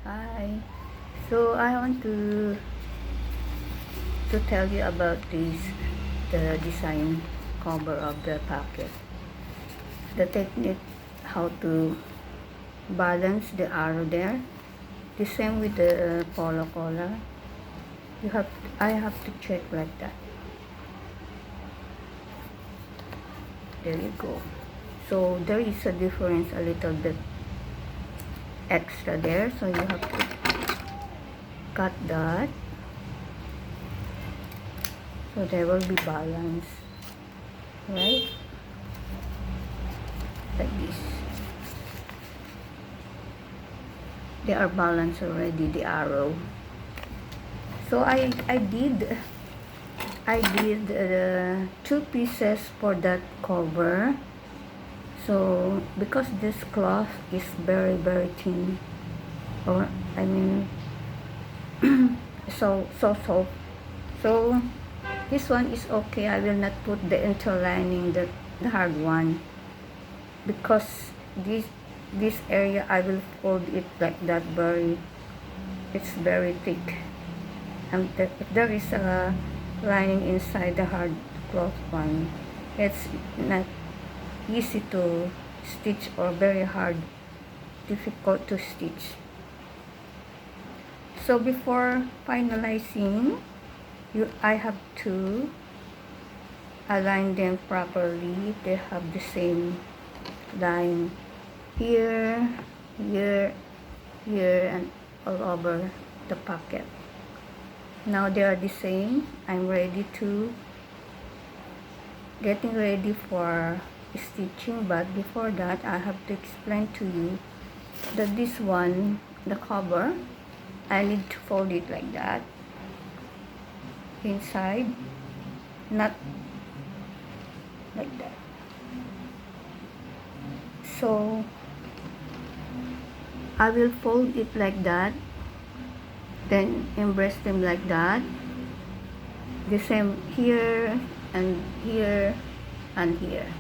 Hi. So I want to tell you about the design cover of the pocket. The technique how to balance the arrow there. The same with the polo collar. I have to check like that. There you go. So there is a difference, a little bit extra there. So you have to cut that. So there will be balance, right? Like this. They are balanced already, the arrow. So I did two pieces for that cover. So because this cloth is very thin, or I mean so soft. So this one is okay. I will not put the interlining, the hard one, because this area I will fold it like that. It's very thick, and if there is a lining inside the hard cloth one, it's not easy to stitch, or very hard, difficult to stitch. So before finalizing, I have to align them properly. They have the same line here, and all over the pocket. Now they are the same. I'm getting ready for stitching, but before that I have to explain to you that this one, the cover, I need to fold it like that inside, not like that. So I will fold it like that, then embrace them like that, the same here and here and here.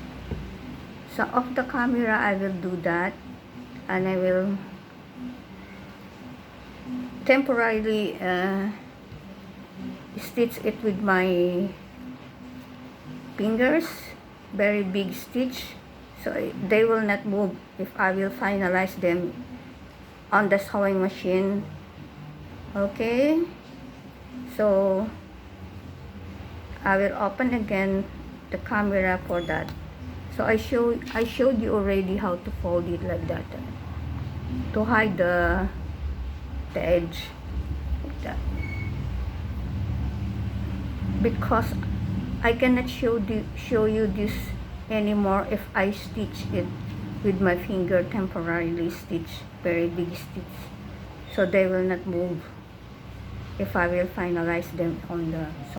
So off the camera I will do that, and I will temporarily stitch it with my fingers, very big stitch, so they will not move if I will finalize them on the sewing machine. Okay, so I will open again the camera for that. So I showed you already how to fold it like that, to hide the edge like that, because I cannot show you this anymore if I stitch it with my finger, temporarily stitch, very big stitch, so they will not move if I will finalize them on the